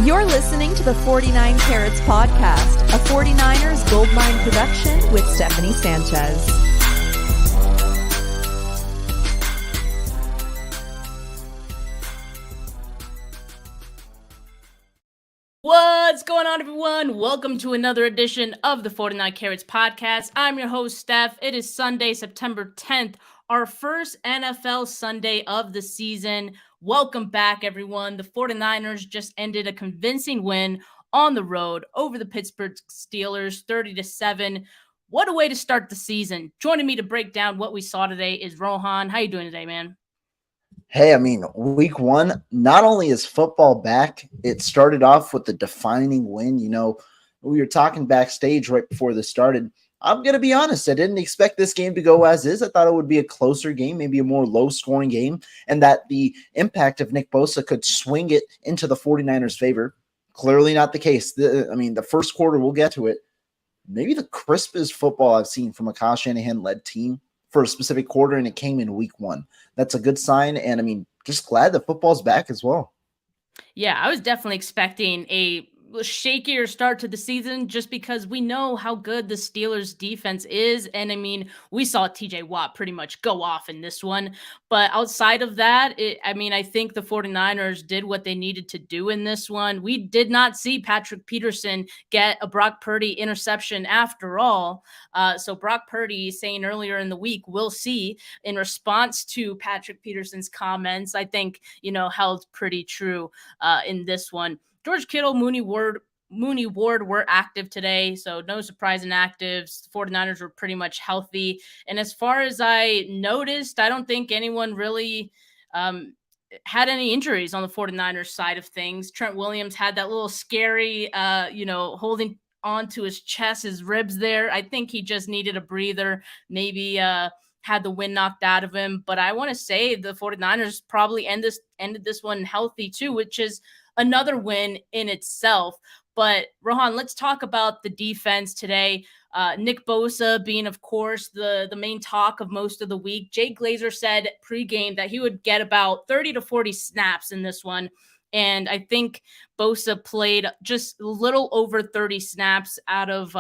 You're listening to the 49 Carats podcast, a 49ers Goldmine production with Stephanie Sanchez. What's going on, everyone? Welcome to another edition of the 49 Carats podcast. I'm your host, Steph. It is Sunday, September 10th, our first NFL Sunday of the season. Welcome back, everyone. The 49ers just ended a convincing win on the road over the Pittsburgh Steelers, 30-7. What a way to start the season. Joining me to break down what we saw today is Rohan. How you doing today, man? Hey, week one, not only is football back, it started off with the defining win. You know, we were talking backstage right before this started. I'm going to be honest, I didn't expect this game to go as is. I thought it would be a closer game, maybe a more low-scoring game, and that the impact of Nick Bosa could swing it into the 49ers' favor. Clearly not the case. The first quarter, we'll get to it. Maybe the crispest football I've seen from a Kyle Shanahan-led team for a specific quarter, and it came in week one. That's a good sign, and just glad that football's back as well. Yeah, I was definitely expecting a shakier start to the season just because we know how good the Steelers defense is. And we saw TJ Watt pretty much go off in this one. But outside of that, I think the 49ers did what they needed to do in this one. We did not see Patrick Peterson get a Brock Purdy interception after all. So Brock Purdy saying earlier in the week, we'll see, in response to Patrick Peterson's comments, I think, held pretty true in this one. George Kittle, Mooney Ward were active today, so no surprise in actives. The 49ers were pretty much healthy. And as far as I noticed, I don't think anyone really had any injuries on the 49ers side of things. Trent Williams had that little scary, holding onto his chest, his ribs there. I think he just needed a breather, maybe had the wind knocked out of him. But I want to say the 49ers probably ended this one healthy too, which is another win in itself. But Rohan, let's talk about the defense today. Nick Bosa being, of course, the main talk of most of the week. Jay Glazer said pregame that he would get about 30 to 40 snaps in this one. And I think Bosa played just a little over 30 snaps out of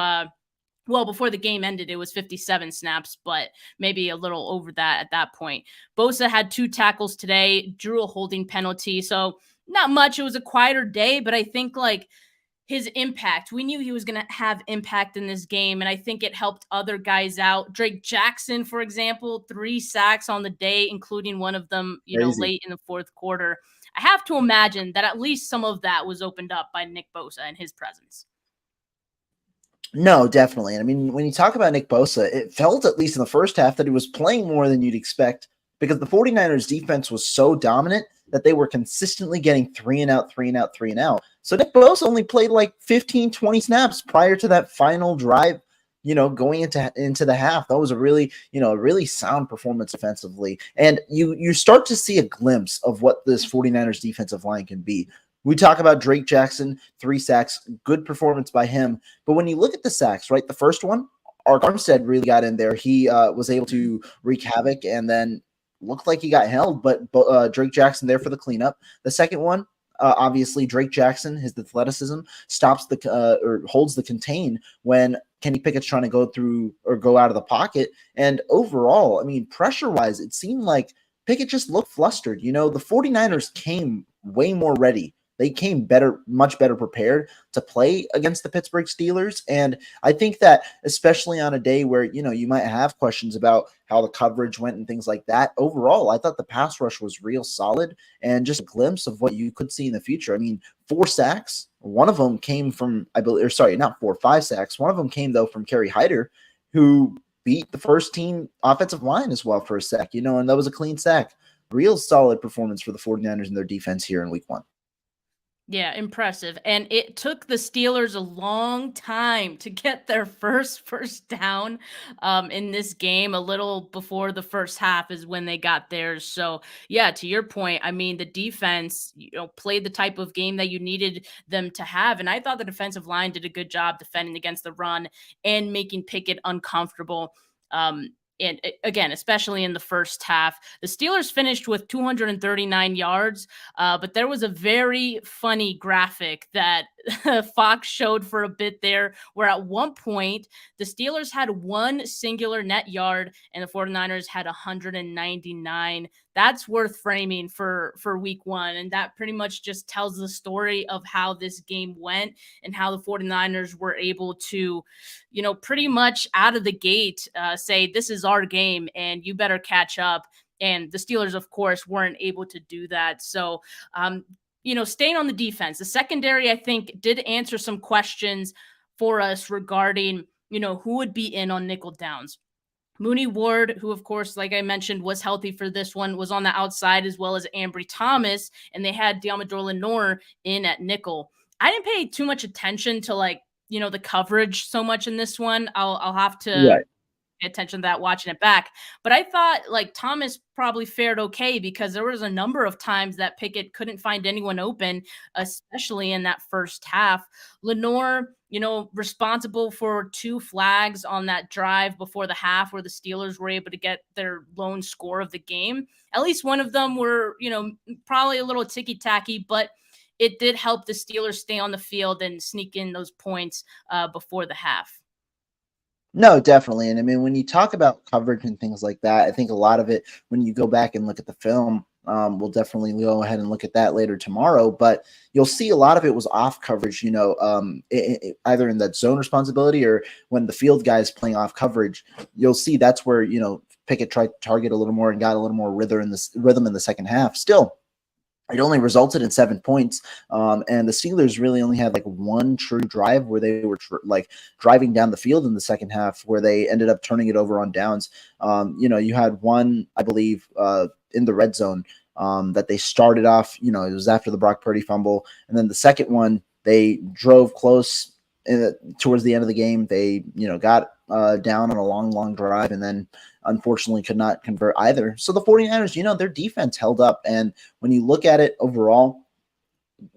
before the game ended, it was 57 snaps, but maybe a little over that at that point. Bosa had 2 tackles today, drew a holding penalty. So not much. It was a quieter day, but I think his impact, we knew he was going to have impact in this game, and I think it helped other guys out. Drake Jackson, for example, 3 sacks on the day, including one of them, late in the fourth quarter. I have to imagine that at least some of that was opened up by Nick Bosa and his presence. No, definitely. And when you talk about Nick Bosa, it felt, at least in the first half, that he was playing more than you'd expect because the 49ers defense was so dominant that they were consistently getting 3 and out. So Nick Bosa only played 15, 20 snaps prior to that final drive, going into the half. That was a really sound performance offensively. And you start to see a glimpse of what this 49ers defensive line can be. We talk about Drake Jackson, 3 sacks, good performance by him. But when you look at the sacks, right, the first one, Armstead really got in there. He was able to wreak havoc and then looked like he got held, but Drake Jackson there for the cleanup. The second one, obviously Drake Jackson, his athleticism stops or holds the contain when Kenny Pickett's trying to go through or go out of the pocket. And overall, pressure-wise, it seemed like Pickett just looked flustered. The 49ers came way more ready. They came much better prepared to play against the Pittsburgh Steelers. And I think that especially on a day where, you might have questions about how the coverage went and things like that, overall, I thought the pass rush was real solid and just a glimpse of what you could see in the future. 4 sacks, one of them came from, 5 sacks. One of them came, though, from Kerry Hyder, who beat the first team offensive line as well for a sack, and that was a clean sack. Real solid performance for the 49ers and their defense here in week one. Yeah, impressive. And it took the Steelers a long time to get their first down in this game. A little before the first half is when they got theirs. So, yeah, to your point, the defense, played the type of game that you needed them to have. And I thought the defensive line did a good job defending against the run and making Pickett uncomfortable. And again, especially in the first half, the Steelers finished with 239 yards. But there was a very funny graphic that Fox showed for a bit there, where at one point the Steelers had one singular net yard and the 49ers had 199. That's worth framing for week one. And that pretty much just tells the story of how this game went and how the 49ers were able to, pretty much out of the gate say, this is our game and you better catch up. And the Steelers, of course, weren't able to do that. So, staying on the defense, the secondary, I think, did answer some questions for us regarding, who would be in on nickel downs. Mooney Ward, who, of course, like I mentioned, was healthy for this one, was on the outside, as well as Ambry Thomas, and they had Deommodore Lenoir in at nickel. I didn't pay too much attention to, the coverage so much in this one. I'll have to pay attention to that watching it back. But I thought Thomas probably fared okay, because there was a number of times that Pickett couldn't find anyone open, especially in that first half. Lenoir, responsible for 2 flags on that drive before the half where the Steelers were able to get their lone score of the game. At least one of them were, probably a little ticky-tacky, but it did help the Steelers stay on the field and sneak in those points before the half. No, definitely. And I mean, when you talk about coverage and things like that, I think a lot of it, when you go back and look at the film, we'll definitely go ahead and look at that later tomorrow, but you'll see a lot of it was off coverage, either in that zone responsibility or when the field guys playing off coverage. You'll see that's where, Pickett tried to target a little more and got a little more rhythm in the second half. Still, it only resulted in 7 points, and the Steelers really only had one true drive where they were driving down the field in the second half, where they ended up turning it over on downs. You had one, I believe, in the red zone that they started off. It was after the Brock Purdy fumble, and then the second one they drove close towards the end of the game. They got down on a long drive, and then unfortunately could not convert either. So the 49ers, their defense held up. And when you look at it overall,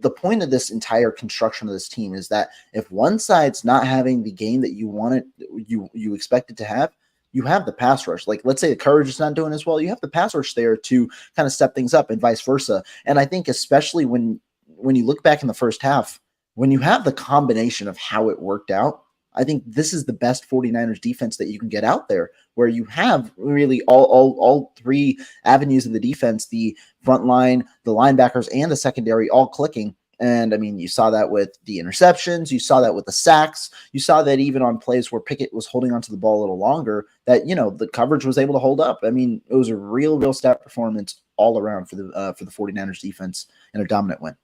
the point of this entire construction of this team is that if one side's not having the game that you wanted, you expect it to have, you have the pass rush. Let's say the courage is not doing as well, you have the pass rush there to kind of step things up, and vice versa. And I think especially when you look back in the first half, when you have the combination of how it worked out, I think this is the best 49ers defense that you can get out there, where you have really all 3 avenues of the defense, the front line, the linebackers, and the secondary all clicking. And I mean, you saw that with the interceptions, you saw that with the sacks, you saw that even on plays where Pickett was holding onto the ball a little longer, that, the coverage was able to hold up. I mean, it was a real stat performance all around for the 49ers defense, and a dominant win.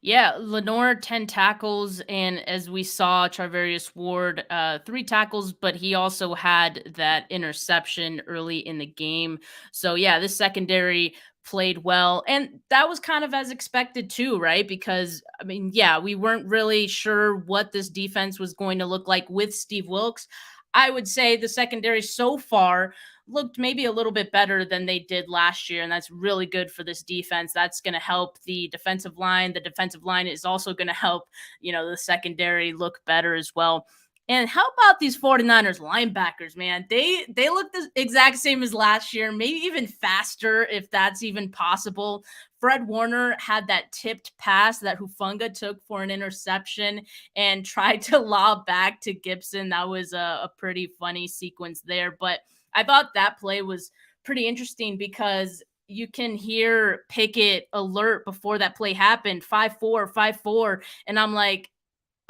Yeah, Lenoir, 10 tackles, and as we saw, Charvarius Ward, 3 tackles, but he also had that interception early in the game. So yeah, this secondary played well, and that was kind of as expected too, right? Because, I mean, yeah, we weren't really sure what this defense was going to look like with Steve Wilks. I would say the secondary so far looked maybe a little bit better than they did last year, and that's really good for this defense. That's going to help the defensive line. The defensive line is also going to help, the secondary look better as well. And how about these 49ers linebackers, man? They look the exact same as last year, maybe even faster, if that's even possible. Fred Warner had that tipped pass that Hufanga took for an interception and tried to lob back to Gibson. That was a pretty funny sequence there. But I thought that play was pretty interesting, because you can hear Pickett alert before that play happened, 5-4, 5-4. And I'm like,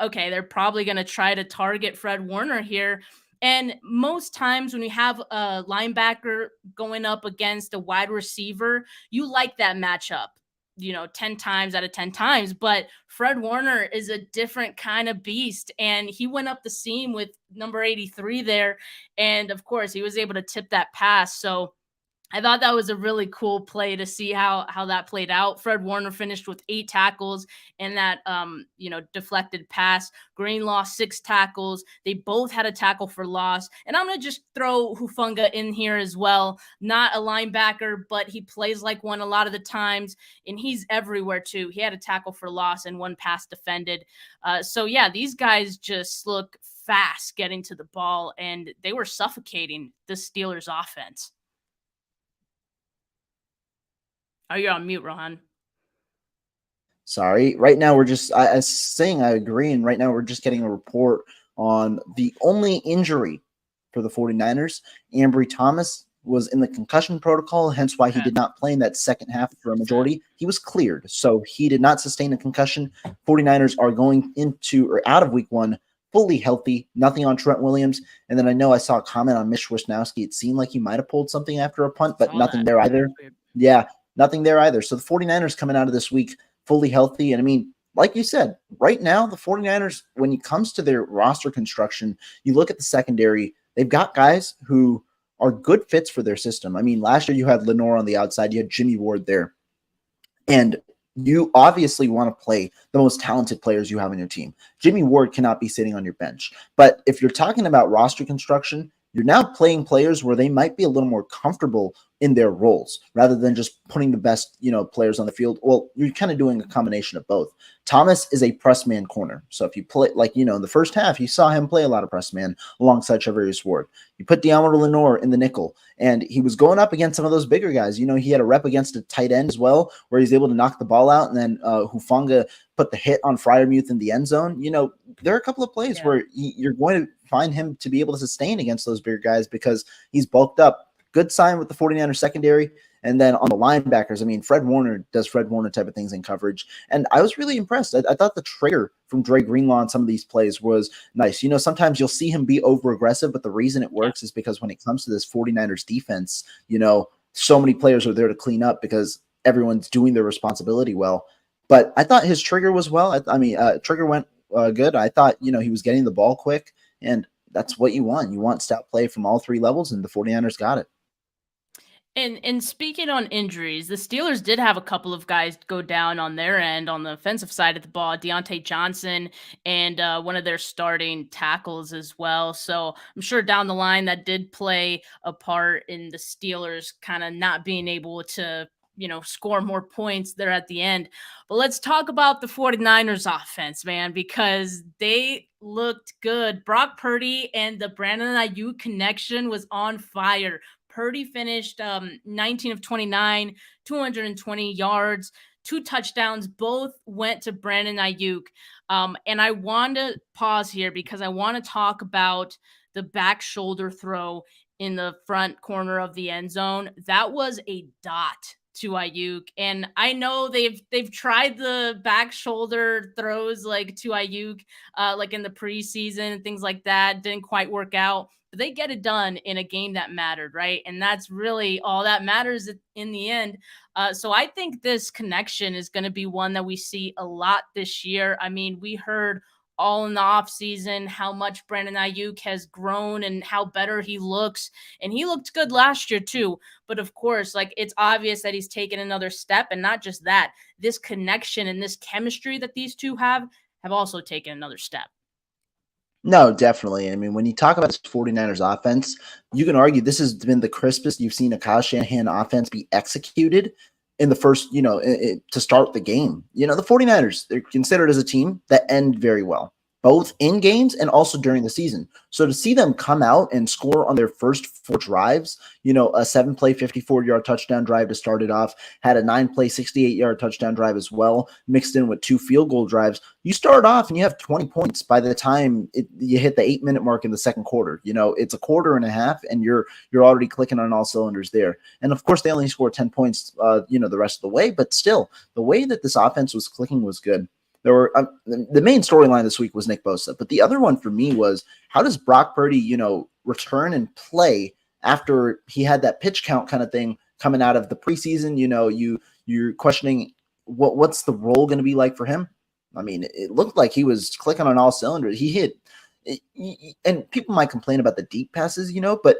okay, they're probably going to try to target Fred Warner here. And most times when you have a linebacker going up against a wide receiver, you like that matchup, 10 times out of 10 times. But Fred Warner is a different kind of beast, and he went up the seam with number 83 there. And of course, he was able to tip that pass. So I thought that was a really cool play to see how that played out. Fred Warner finished with 8 tackles and that, deflected pass. Green lost 6 tackles. They both had a tackle for loss. And I'm going to just throw Hufanga in here as well. Not a linebacker, but he plays like one a lot of the times, and he's everywhere too. He had a tackle for loss and 1 pass defended. So yeah, these guys just look fast getting to the ball, and they were suffocating the Steelers offense. Oh, you're on mute, Rohan. Sorry. Right now, we're just, I was saying I agree. And right now, we're just getting a report on the only injury for the 49ers. Ambry Thomas was in the concussion protocol, hence why he did not play in that second half for a majority. He was cleared, so he did not sustain a concussion. 49ers are going into or out of week one fully healthy, nothing on Trent Williams. And then I know I saw a comment on Mitch Wisnowski. It seemed like he might have pulled something after a punt, but nothing there either. Yeah, nothing there either. So the 49ers coming out of this week fully healthy. And I mean, like you said, right now, the 49ers, when it comes to their roster construction, you look at the secondary, they've got guys who are good fits for their system. I mean, last year you had Lenore on the outside, you had Jimmy Ward there. And you obviously want to play the most talented players you have on your team. Jimmy Ward cannot be sitting on your bench. But if you're talking about roster construction, you're now playing players where they might be a little more comfortable in their roles rather than just putting the best, players on the field. Well, you're kind of doing a combination of both. Thomas is a press man corner. So if you play, in the first half, you saw him play a lot of press man alongside Chakravarthi Ward. You put Deommodore Lenore in the nickel, and he was going up against some of those bigger guys. He had a rep against a tight end as well, where he's able to knock the ball out, and then Hufanga put the hit on Freiermuth in the end zone. There are a couple of plays where you're going to find him to be able to sustain against those bigger guys because he's bulked up. Good sign with the 49ers secondary. And then on the linebackers, I mean, Fred Warner does Fred Warner type of things in coverage. And I was really impressed. I thought the trigger from Dre Greenlaw on some of these plays was nice. Sometimes you'll see him be over aggressive, but the reason it works is because when it comes to this 49ers defense, so many players are there to clean up because everyone's doing their responsibility well. But I thought his trigger was trigger went good. I thought, he was getting the ball quick, and that's what you want. You want stout play from all three levels, and the 49ers got it. And speaking on injuries, the Steelers did have a couple of guys go down on their end on the offensive side of the ball, Deontay Johnson and one of their starting tackles as well. So I'm sure down the line that did play a part in the Steelers kind of not being able to, score more points there at the end. But let's talk about the 49ers offense, man, because they looked good. Brock Purdy and the Brandon Ayuk connection was on fire. Purdy finished 19 of 29, 220 yards, 2 touchdowns. Both went to Brandon Ayuk. And I want to pause here because I want to talk about the back shoulder throw in the front corner of the end zone. That was a dot to Ayuk. And I know they've tried the back shoulder throws like to Ayuk, like in the preseason and things like that. Didn't quite work out. They get it done in a game that mattered, right? And that's really all that matters in the end. So I think this connection is going to be one that we see a lot this year. I mean, we heard all in the offseason how much Brandon Ayuk has grown and how better he looks. And he looked good last year too. But of course, it's obvious that he's taken another step. And not just that, this connection and this chemistry that these two have also taken another step. No, definitely. I mean, when you talk about this 49ers offense, you can argue this has been the crispest you've seen a Kyle Shanahan offense be executed in the first, to start the game. The 49ers, they're considered as a team that end very well, both in games and also during the season. So to see them come out and score on their first 4 drives, a 7-play, 54-yard touchdown drive to start it off, had a 9-play, 68-yard touchdown drive as well, mixed in with 2 field goal drives. You start off and you have 20 points by the time you hit the 8-minute mark in the second quarter. It's a quarter and a half, and you're already clicking on all cylinders there. And of course, they only scored 10 points, the rest of the way. But still, the way that this offense was clicking was good. There were the main storyline this week was Nick Bosa, but the other one for me was how does Brock Purdy, return and play after he had that pitch count kind of thing coming out of the preseason? You're questioning what's the role going to be like for him. I mean, it looked like he was clicking on all cylinders. He hit, and people might complain about the deep passes, but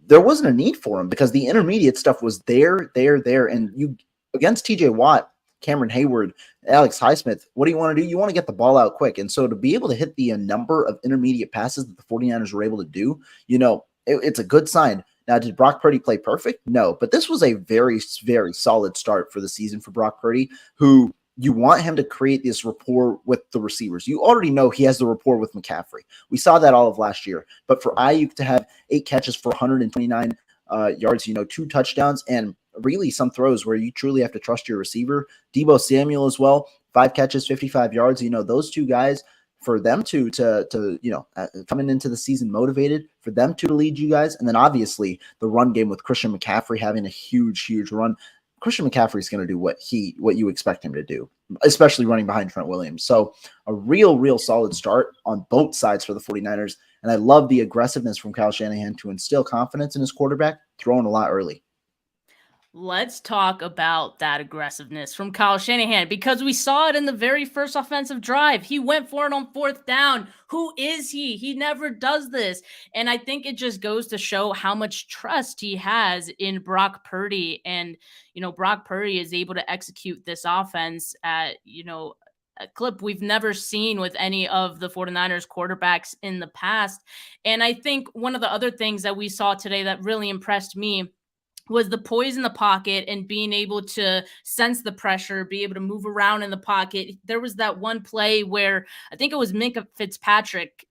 there wasn't a need for him because the intermediate stuff was there, and you against TJ Watt, Cameron Hayward, Alex Highsmith, what do you want to do? You want to get the ball out quick. And so to be able to hit the number of intermediate passes that the 49ers were able to do, it's a good sign. Now, did Brock Purdy play perfect? No, but this was a very, very solid start for the season for Brock Purdy, who you want him to create this rapport with the receivers. You already know he has the rapport with McCaffrey. We saw that all of last year. But for Ayuk to have 8 catches for 129 yards, 2 touchdowns, and really some throws where you truly have to trust your receiver. Deebo Samuel as well, 5 catches, 55 yards. Those two guys, for them to coming into the season motivated, for them to lead you guys. And then obviously the run game with Christian McCaffrey having a huge run. Christian McCaffrey is going to do what you expect him to do, especially running behind Trent Williams. So a real solid start on both sides for the 49ers. And I love the aggressiveness from Kyle Shanahan to instill confidence in his quarterback, throwing a lot early. Let's talk about that aggressiveness from Kyle Shanahan, because we saw it in the very first offensive drive. He went for it on 4th down. Who is he? He never does this. And I think it just goes to show how much trust he has in Brock Purdy. And, Brock Purdy is able to execute this offense at, a clip we've never seen with any of the 49ers quarterbacks in the past. And I think one of the other things that we saw today that really impressed me was the poise in the pocket and being able to sense the pressure, be able to move around in the pocket. There was that one play where I think it was Minkah Fitzpatrick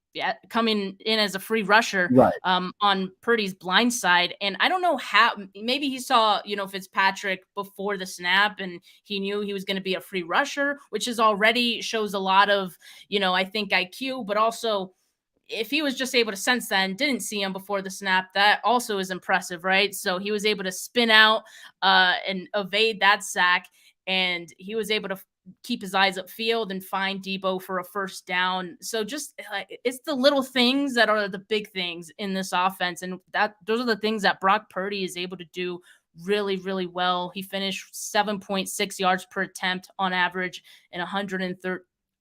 coming in as a free rusher, right, on Purdy's blind side. And I don't know how, maybe he saw, Fitzpatrick before the snap and he knew he was going to be a free rusher, which is already shows a lot of, I think IQ, but also if he was just able to sense that and didn't see him before the snap, that also is impressive, right? So he was able to spin out and evade that sack, and he was able to keep his eyes upfield and find Deebo for a 1st down. So just it's the little things that are the big things in this offense, and those are the things that Brock Purdy is able to do really well. He finished 7.6 yards per attempt on average and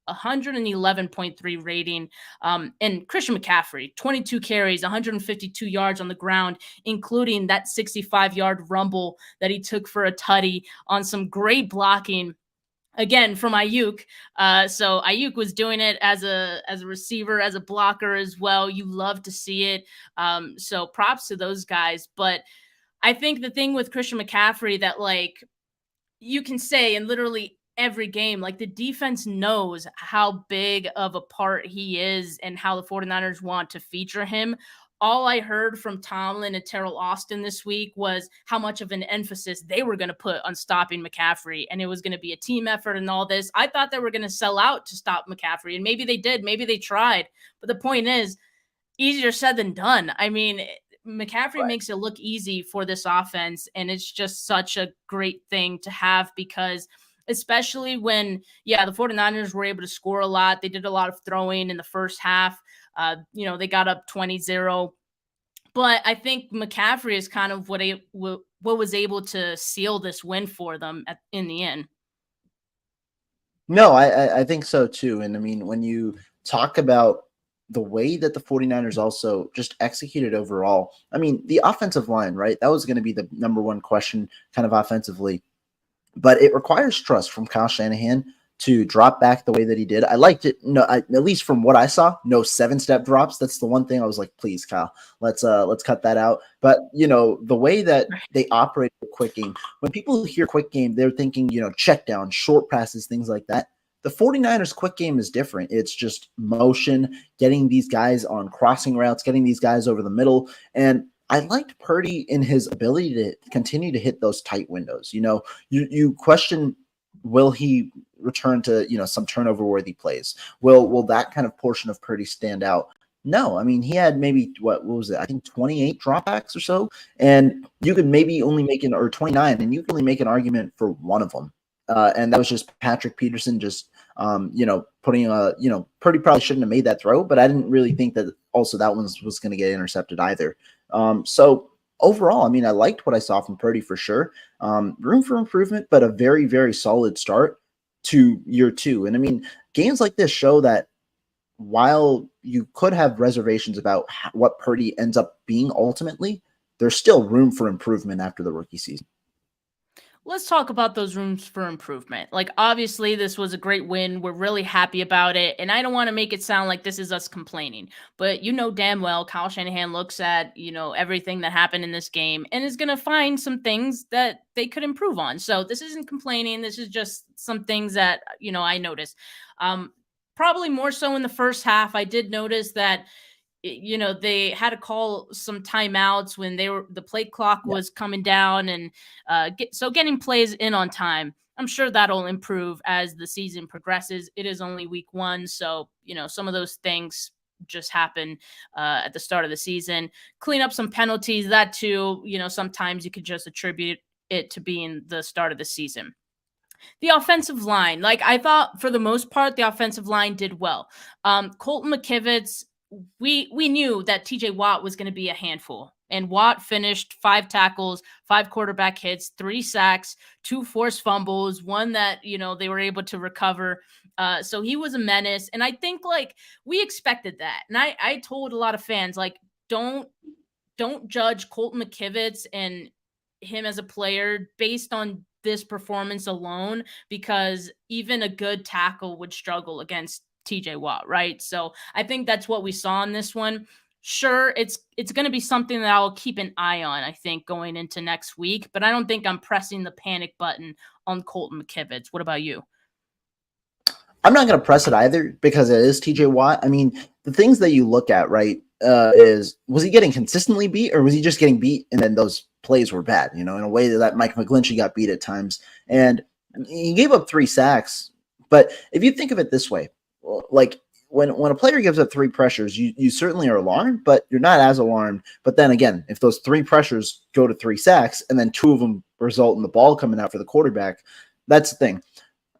111.3 rating. And Christian McCaffrey, 22 carries, 152 yards on the ground, including that 65-yard rumble that he took for a tutty on some great blocking, again, from Ayuk. So Ayuk was doing it as a receiver, as a blocker as well. You love to see it. So props to those guys. But I think the thing with Christian McCaffrey that, you can say in literally every game, the defense knows how big of a part he is and how the 49ers want to feature him. All I heard from Tomlin and Terrell Austin this week was how much of an emphasis they were going to put on stopping McCaffrey, and it was going to be a team effort and all this. I thought they were going to sell out to stop McCaffrey, and maybe they did. Maybe they tried. But the point is, easier said than done. I mean, McCaffrey makes it look easy for this offense, and it's just such a great thing to have, because especially when, the 49ers were able to score a lot. They did a lot of throwing in the first half. They got up 20-0. But I think McCaffrey is kind of what was able to seal this win for them in the end. No, I think so too. And I mean, when you talk about the way that the 49ers also just executed overall, I mean, the offensive line, right? That was going to be the number one question kind of offensively. But it requires trust from Kyle Shanahan to drop back the way that he did. I liked it. No, at least from what I saw, no 7-step drops. That's the one thing I was like, please, Kyle, let's cut that out. But the way that they operate the quick game, when people hear quick game, they're thinking, check down, short passes, things like that. The 49ers quick game is different. It's just motion, getting these guys on crossing routes, getting these guys over the middle. And I liked Purdy in his ability to continue to hit those tight windows. You question, will he return to, some turnover worthy plays? Will that kind of portion of Purdy stand out? No, I mean, he had maybe what was it? I think 28 dropbacks or so. And you could maybe only or 29, and you can only make an argument for one of them. And that was just Patrick Peterson just, putting Purdy probably shouldn't have made that throw, but I didn't really think that also that one was going to get intercepted either. So overall, I mean, I liked what I saw from Purdy for sure. Room for improvement, but a very, very solid start to year 2. And I mean, games like this show that while you could have reservations about what Purdy ends up being ultimately, there's still room for improvement after the rookie season. let's talk about those rooms for improvement. Like, obviously, this was a great win. We're really happy about it. And I don't want to make it sound like this is us complaining, but you know damn well Kyle Shanahan looks at, everything that happened in this game and is going to find some things that they could improve on. So this isn't complaining. This is just some things that, I noticed. Probably more so in the first half. I did notice that they had to call some timeouts when the play clock was coming down, and getting plays in on time. I'm sure that'll improve as the season progresses. It is only week 1, so some of those things just happen at the start of the season. Clean up some penalties. That too, sometimes you could just attribute it to being the start of the season. The offensive line, like I thought for the most part, the offensive line did well. Colton McKivitz, we knew that TJ Watt was going to be a handful, and Watt finished 5 tackles, 5 quarterback hits, 3 sacks, 2 forced fumbles, one that, they were able to recover. So he was a menace. And I think we expected that. And I told a lot of fans, don't judge Colton McKivitz and him as a player based on this performance alone, because even a good tackle would struggle against TJ Watt, right? So I think that's what we saw in this one. Sure, it's going to be something that I'll keep an eye on, I think, going into next week, but I don't think I'm pressing the panic button on Colton McKivitz. What about you? I'm not going to press it either because it is TJ Watt. I mean, the things that you look at, right, was he getting consistently beat, or was he just getting beat and then those plays were bad, in a way that Mike McGlinchey got beat at times. And he gave up 3 sacks. But if you think of it this way, like when a player gives up 3 pressures, you certainly are alarmed, but you're not as alarmed. But then again, if those 3 pressures go to 3 sacks and then 2 of them result in the ball coming out for the quarterback, that's the thing.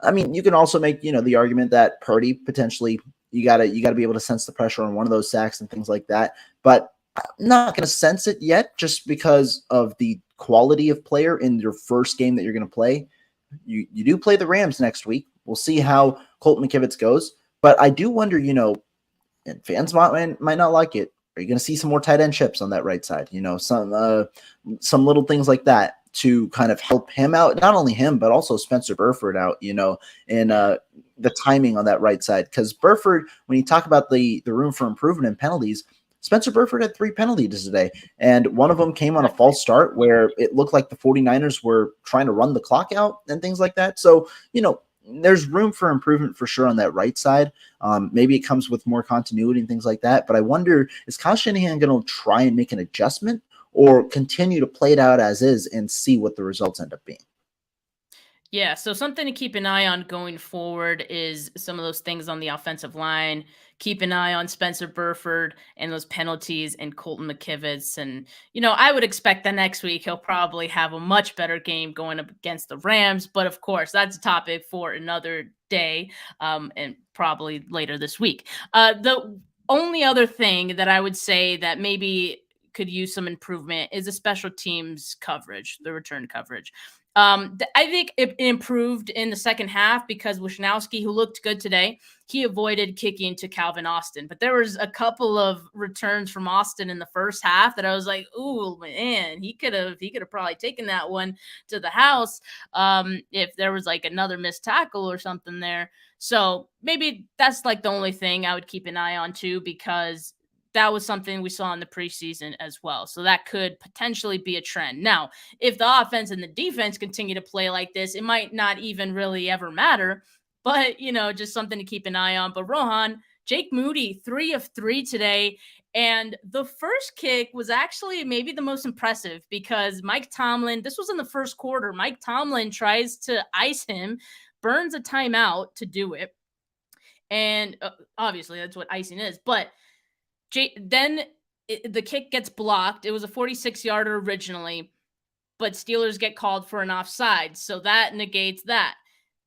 I mean, you can also make, the argument that Purdy potentially, you gotta be able to sense the pressure on one of those sacks and things like that. But I'm not going to sense it yet just because of the quality of player in your first game that you're going to play. You do play the Rams next week. We'll see how Colton McKivitz goes. But I do wonder, and fans might not like it. Are you going to see some more tight end chips on that right side? Some little things like that to kind of help him out. Not only him, but also Spencer Burford out, and the timing on that right side. Because Burford, when you talk about the room for improvement in penalties, Spencer Burford had 3 penalties today, and one of them came on a false start where it looked like the 49ers were trying to run the clock out and things like that. So, there's room for improvement for sure on that right side. Maybe it comes with more continuity and things like that. But I wonder, is Kyle Shanahan going to try and make an adjustment or continue to play it out as is and see what the results end up being? Yeah, so something to keep an eye on going forward is some of those things on the offensive line. Keep an eye on Spencer Burford and those penalties and Colton McKivitz. And, I would expect that next week he'll probably have a much better game going up against the Rams. But of course, that's a topic for another day, and probably later this week. The only other thing that I would say that maybe could use some improvement is the special teams coverage, the return coverage. I think it improved in the second half because Wisnowski, who looked good today, he avoided kicking to Calvin Austin. But there was a couple of returns from Austin in the first half that I was like, "Ooh, man, he could have probably taken that one to the house if there was another missed tackle or something there." So maybe that's the only thing I would keep an eye on too, because that was something we saw in the preseason as well. So that could potentially be a trend. Now, if the offense and the defense continue to play like this, it might not even really ever matter, but, just something to keep an eye on. But Rohan, Jake Moody, 3 of 3 today. And the first kick was actually maybe the most impressive because Mike Tomlin, this was in the first quarter, Mike Tomlin tries to ice him, burns a timeout to do it. And obviously that's what icing is, but then the kick gets blocked. It was a 46-yarder originally, but Steelers get called for an offside. So that negates that.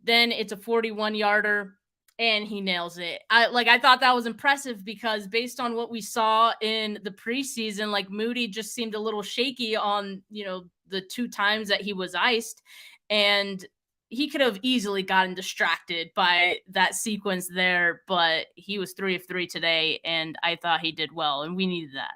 Then it's a 41-yarder, and he nails it. I thought that was impressive because based on what we saw in the preseason, Moody just seemed a little shaky on, the 2 times that he was iced. And he could have easily gotten distracted by that sequence there, but he was 3 of 3 today, and I thought he did well, and we needed that.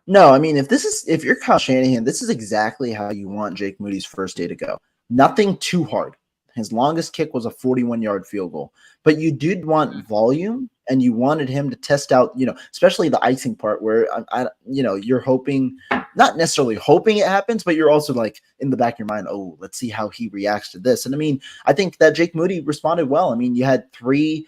No, I mean, if you're Kyle Shanahan, this is exactly how you want Jake Moody's first day to go. Nothing too hard. His longest kick was a 41-yard field goal, but you did want volume, and you wanted him to test out, especially the icing part where you're hoping, not necessarily hoping it happens, but you're also like in the back of your mind, oh, let's see how he reacts to this. And I mean, I think that Jake Moody responded well. I mean, you had 3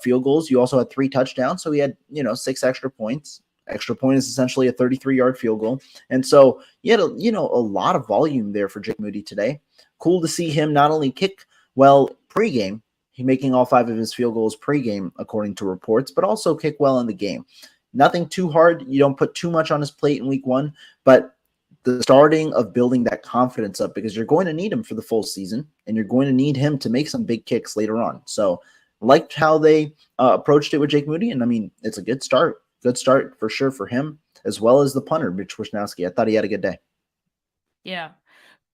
field goals, you also had 3 touchdowns, so he had 6 extra points. Extra point is essentially a 33-yard field goal. And so you had a lot of volume there for Jake Moody today. Cool to see him not only kick well pregame, he making all 5 of his field goals pregame, according to reports, but also kick well in the game. Nothing too hard. You don't put too much on his plate in week 1, but the starting of building that confidence up, because you're going to need him for the full season, and you're going to need him to make some big kicks later on. So liked how they approached it with Jake Moody, and I mean, it's a good start. Good start for sure for him, as well as the punter, Mitch Wisnowski. I thought he had a good day. Yeah.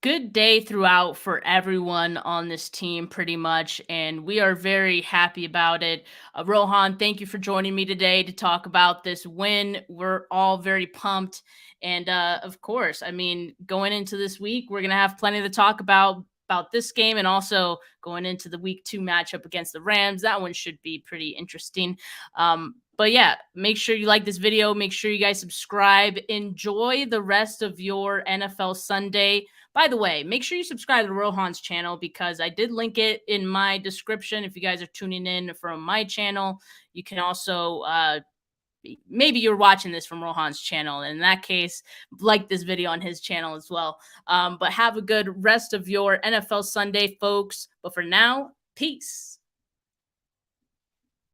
Good day throughout for everyone on this team, pretty much, and we are very happy about it. Rohan, thank you for joining me today to talk about this win. We're all very pumped, and of course, I mean, going into this week, we're gonna have plenty to talk about this game, and also going into the week 2 matchup against the Rams. That one should be pretty interesting. But yeah, make sure you like this video. Make sure you guys subscribe. Enjoy the rest of your NFL Sunday. By the way, make sure you subscribe to Rohan's channel, because I did link it in my description. If you guys are tuning in from my channel, you can also maybe you're watching this from Rohan's channel. In that case, like this video on his channel as well. But have a good rest of your NFL Sunday, folks. But for now, peace.